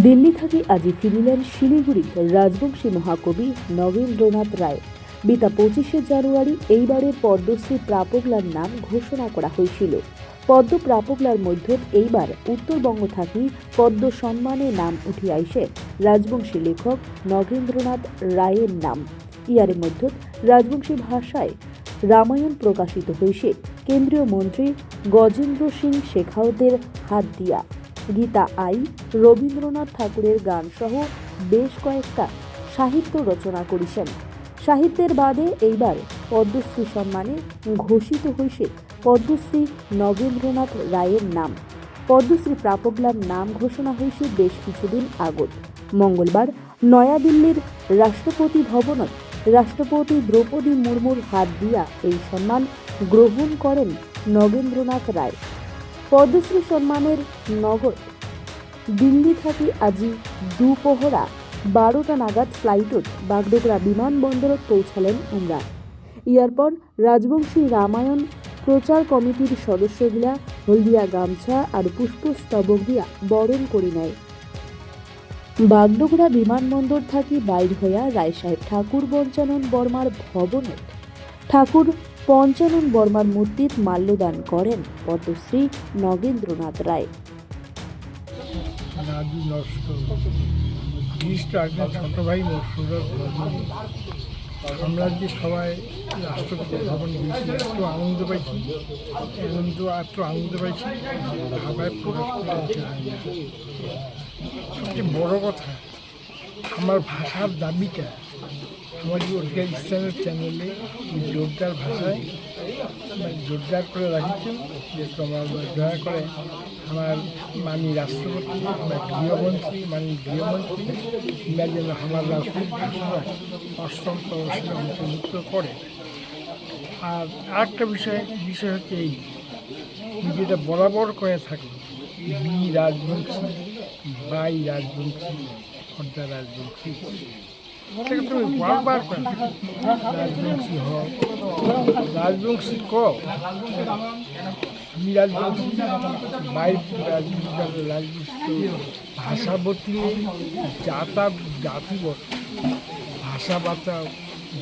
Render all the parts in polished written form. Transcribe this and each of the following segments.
দিল্লি থেকে আজি ফিরিলেন শিলিগুড়ি রাজবংশী মহাকবি নগেন্দ্রনাথ রায়। বিতা 25শে জানুয়ারি এইবারের পদ্মশ্রী প্রাপকলার নাম ঘোষণা করা হয়েছিল। পদ্ম প্রাপকলার মধ্যে এইবার উত্তরবঙ্গ থাকি পদ্ম সম্মানে নাম উঠি আইসে রাজবংশী লেখক নগেন্দ্রনাথ রায়ের নাম। ইয়ারের মধ্যে রাজবংশী ভাষায় রামায়ণ প্রকাশিত হয়েছে কেন্দ্রীয় মন্ত্রী গজেন্দ্র সিং শেখাওতের হাত দিয়া। গীতা আই রবীন্দ্রনাথ ঠাকুরের গান সহ বেশ কয়েকটা সাহিত্য রচনা করেছেন। সাহিত্যের বাদে এইবার পদ্মশ্রী সম্মানে ঘোষিত হয়েছে পদ্মশ্রী নগেন্দ্রনাথ রায়ের নাম। পদ্মশ্রী প্রাপকলার নাম ঘোষণা হয়েছে বেশ কিছুদিন আগত। মঙ্গলবার নয়াদিল্লির রাষ্ট্রপতি ভবনত রাষ্ট্রপতি দ্রৌপদী মুর্মুর হাত দিয়া এই সম্মান গ্রহণ করেন নগেন্দ্রনাথ রায়। পদ্মশ্রী সম্মানের নগদ দিল্লি থাকি আজি দুপহরা 12টা নাগাদ ফ্লাইটত বাগডোগরা বিমানবন্দরত পৌঁছালেন উমরা। ইয়ারপর রাজবংশী রামায়ণ প্রচার কমিটির সদস্যগিলা হলদিয়া গামছা আর পুষ্পস্তবক দিয়া বরণ করে নেয়। বাগডোগরা বিমানবন্দর থাকি বাইর হইয়া রায়সাহেব ঠাকুর পঞ্চানন বর্মার ভবনত ঠাকুর পঞ্চানন বর্মার মূর্তিত মাল্যদান করেন পদ্মশ্রী নগেন্দ্রনাথ রায়। দাদু নষ্ট ছোট ভাই আমরা যে সবাই রাষ্ট্রপতি ভবন গিয়েছি, এত আনন্দ পাইছি ভাবায় প্রকাশ করতে হয় না। সবচেয়ে বড় কথা, আমার ভাষার দাবিটা আমার যে অধিকার ইসলামের চ্যানেলে জোরদার ভাষায় জোরদার করে রাখিছেন যে তোমার দয়া করে আমার মাননীয় রাষ্ট্রপতি, আমার গৃহমন্ত্রী, মাননীয় গৃহমন্ত্রী এরা যেন আমার রাষ্ট্রীয় ভাষা অষ্টম তহসিলে অন্তর্ভুক্ত করে। আর আরেকটা বিষয় হচ্ছে এই যেটা বরাবর করে থাকে বি রাজবংশী, বাই রাজবংশী, খর্দা রাজবংশী, সেটা তুমি বারবার করে রাজবংশী হোক, রাজবংশী ক রাজবংশী, বাই রাজবংশী ভাষা বদলে জাতি বদলে ভাষা বাঁচাও,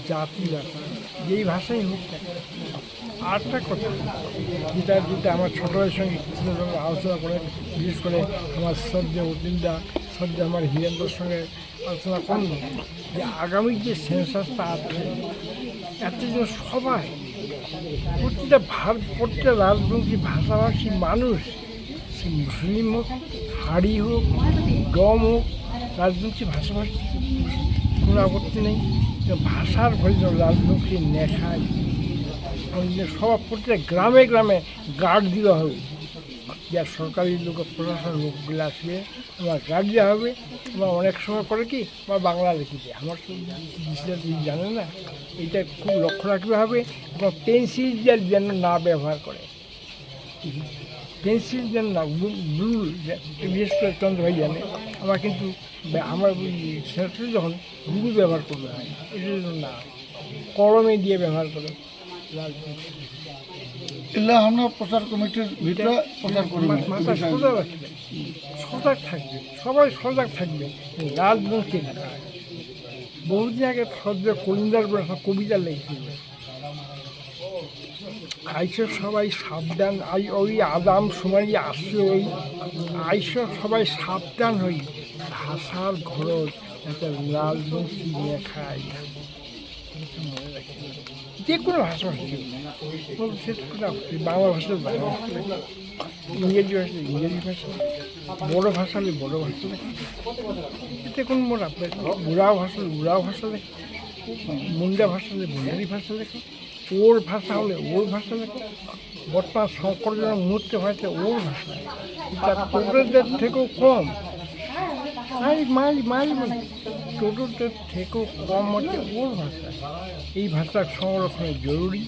জাতি বাঁচাও, যেই ভাষাই হোক। আরেকটা কথা যেটা আমার ছোট ভাইয়ের সঙ্গে কৃষ্ণের সঙ্গে আলোচনা করে, বিশেষ করে আমার শ্রদ্ধা অতীন্দা শ্রদ্ধা আমার হীরেন্দ্রর সঙ্গে আলোচনা করল যে আগামী যে সেন্সাসটা আছে এত যেন সবাই প্রত্যেকটা রাজবংশী ভাষাভাষী মানুষ, সে মুসলিম হোক, হাড়ি হোক, ডম হোক, রাজবংশী ভাষাভাষী কোনো আপত্তি নেই। ভাষার প্রয়োজন রাজবংশী নেখায় সব প্রত্যেক গ্রামে গ্রামে গার্ড দেওয়া হবে, যা সরকারি লোক প্রশাসন লোকগুলো আসবে আমার গার্ড দেওয়া হবে। আমার অনেক সময় করে কি আমার বাংলা লিখে দেয়, আমার বিষয়টা তুমি জানে না, এটা খুব লক্ষ্য রাখতে হবে। এবং পেন্সিল যেন না ব্যবহার করে, পেন্সিল যেন না, ব্লু বিশেষ করে চন্দ্র ভাই জানে, আমার কিন্তু আমার সেটা যখন ব্লু ব্যবহার করতে হয় এটা যেন না, কলমে দিয়ে ব্যবহার করে। এগুলো আমরা প্রচার কমিটির ভিতরে প্রচার করি, সজাগ থাকবে, সবাই সজাগ থাকবে। রাজবংশী লেখা বহুদিন আগে সদ্য কলিন্দার কবিতা লিখছিল, আইসো সবাই সাবধান, ওই আদাম সময় আসছে, ওই আইসো সবাই সাবধান হই, ভাষার ঘর একটা রাজবংশী লেখায় মনে রাখি। যে কোনো ভাষাভাষী বাংলা ভাষা বাংলা ভাষা, ইংরেজি ভাষা ইংরেজি ভাষা, বড়ো ভাষা হলে বড়ো ভাষা লেখে, এতে কোনো মোট আপনার বুড়াও ভাষা হলে বুড়াও ভাষা লেখে, মুন্ডা ভাষা হলে মুন্ডারি ভাষা লেখে, ওর ভাষা হলে ওর ভাষা লেখে। বর্তমান সংকটজনক মুহূর্তে হয়েছে ওর ভাষা, এটা টোটোদের থেকেও কম, টোটোদের থেকেও কম হচ্ছে ওর ভাষা। এই ভাষার সংরক্ষণে জরুরি।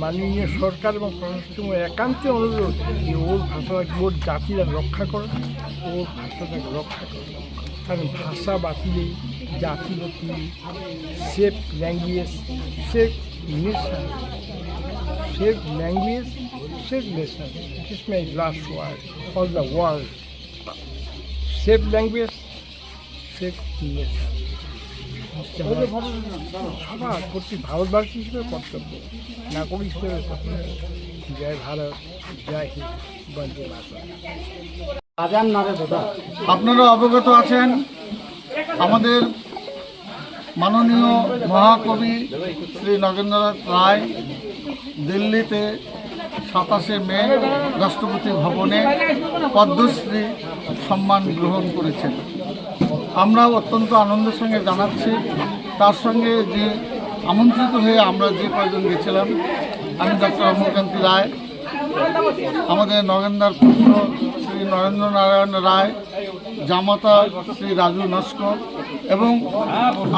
মাননীয় সরকার এবং প্রশাসনের একান্ত অনুরোধ যে ওর ভাষাটাকে, ওর জাতিরা রক্ষা করে, ওর ভাষাটাকে রক্ষা করে। কারণ ভাষা বাঁচিলেই জাতি বাঁচিলে, safe language safe nation, safe language safe nation, it is my last word for the world. Safe language, safe nation সবার প্রতি ভারতবাসী হিসেবে কর্তব্য, নাগরিক হিসেবে কর্তব্য। জয় ভারত, জয় হিন্দ, বন্দে মাতরম। আপনারা অবগত আছেন আমাদের মাননীয় মহাকবি শ্রী নগেন্দ্রনাথ রায় দিল্লিতে 27শে মে রাষ্ট্রপতি ভবনে পদ্মশ্রী সম্মান গ্রহণ করেছেন। আমরা অত্যন্ত আনন্দের সঙ্গে জানাচ্ছি, তার সঙ্গে যে আমন্ত্রিত হয়ে আমরা যে কয়েকজন গেছিলাম, আমি ডক্টর অমরকান্তি রায়, আমাদের নগেন্দ্রার পুত্র শ্রী নরেন্দ্র নারায়ণ রায়, জামাতা শ্রী রাজু নস্কর এবং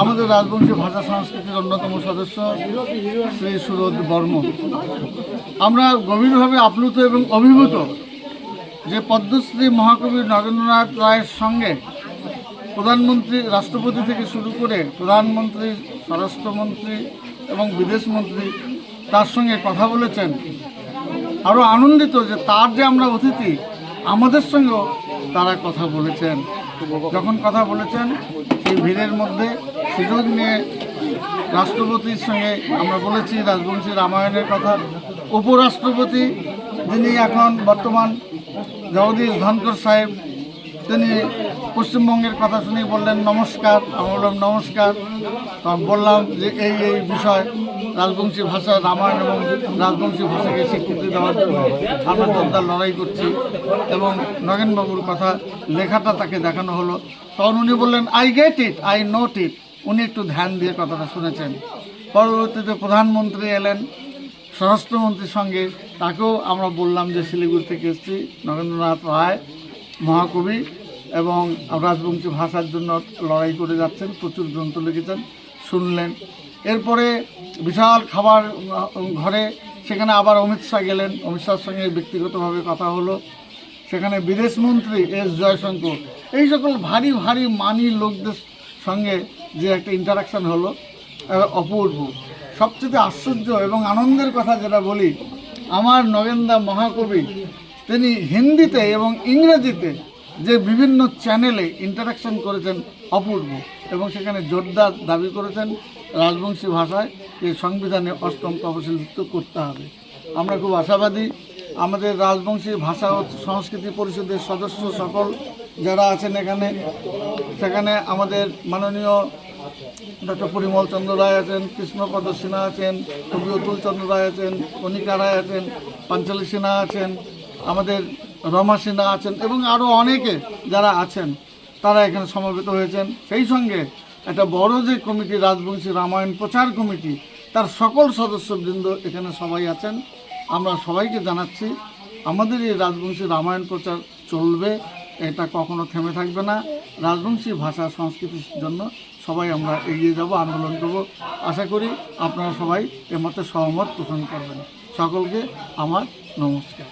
আমাদের রাজবংশী ভাষা সংস্কৃতির অন্যতম সদস্য শ্রী সুরজ বর্মন। আমরা গভীরভাবে আপ্লুত এবং অভিভূত যে পদ্মশ্রী মহাকবি নগেন্দ্রনাথ রায়ের সঙ্গে প্রধানমন্ত্রী, রাষ্ট্রপতি থেকে শুরু করে প্রধানমন্ত্রী, স্বরাষ্ট্রমন্ত্রী এবং বিদেশমন্ত্রী তার সঙ্গে কথা বলেছেন। আরও আনন্দিত যে তার যে আমরা অতিথি, আমাদের সঙ্গেও তারা কথা বলেছেন। যখন কথা বলেছেন সেই ভিড়ের মধ্যে সুযোগ নিয়ে রাষ্ট্রপতির সঙ্গে আমরা বলেছি রাজবংশী রামায়ণের কথা। উপরাষ্ট্রপতি যিনি এখন বর্তমান জগদীশ ধনকর সাহেব, তিনি পশ্চিমবঙ্গের কথা শুনে বললেন নমস্কার। আমি বললাম নমস্কার। বললাম যে এই বিষয় রাজবংশী ভাষা, রামায়ণ এবং রাজবংশী ভাষাকে স্বীকৃতি দেওয়ার জন্য আমরা জোরদার লড়াই করছি এবং নগেনবাবুর কথা লেখাটা তাকে দেখানো হলো। তখন উনি বললেন I get it, I note ইট। উনি একটু ধ্যান দিয়ে কথাটা শুনেছেন। পরবর্তীতে প্রধানমন্ত্রী এলেন স্বরাষ্ট্রমন্ত্রীর সঙ্গে, তাকেও আমরা বললাম যে শিলিগুড়ি থেকে এসেছি, নগেন্দ্রনাথ রায় মহাকবি এবং রাজবংশী ভাষার জন্য লড়াই করে যাচ্ছেন, প্রচুর গ্রন্থ লিখেছেন, শুনলেন। এরপরে বিশাল খাবার ঘরে, সেখানে আবার অমিত শাহ গেলেন, অমিত শাহর সঙ্গে ব্যক্তিগতভাবে কথা হলো। সেখানে বিদেশমন্ত্রী এস জয়শঙ্কর, এই সকল ভারী ভারী মানি লোকদের সঙ্গে যে একটা ইন্টারাকশান হলো, অপূর্ব। সবচেয়ে আশ্চর্য এবং আনন্দের কথা যেটা বলি, আমার নগেন্দা মহাকবি তিনি হিন্দিতে এবং ইংরেজিতে যে বিভিন্ন চ্যানেলে ইন্টারাকশন করেছেন অপূর্ব, এবং সেখানে জোরদার দাবি করেছেন রাজবংশী ভাষায় এই সংবিধানে 8ম তফসিলভুক্ত করতে হবে। আমরা খুব আশাবাদী আমাদের রাজবংশী ভাষা ও সংস্কৃতি পরিষদের সদস্য সকল যারা আছেন এখানে, সেখানে আমাদের মাননীয় ডক্টর পরিমল চন্দ্র রায় আছেন, কৃষ্ণপদ সিনহা আছেন, কবি অতুল চন্দ্র রায় আছেন, কণিকা রায় আছেন, পাঞ্চালী সিনহা আছেন, আমাদের রমা সিনহা আছেন এবং আরও অনেকে যারা আছেন তারা এখানে সমবেত হয়েছেন। সেই সঙ্গে একটা বড় যে কমিটি রাজবংশী রামায়ণ প্রচার কমিটি, তার সকল সদস্যবৃন্দ এখানে সবাই আছেন। আমরা সবাইকে জানাচ্ছি আমাদের এই রাজবংশী রামায়ণ প্রচার চলবে, এটা কখনো থেমে থাকবে না। রাজবংশী ভাষা সংস্কৃতির জন্য সবাই আমরা এগিয়ে যাব, আন্দোলন করব। আশা করি আপনারা সবাই এর মধ্যে সহমত পোষণ করবেন। সকলকে আমার নমস্কার।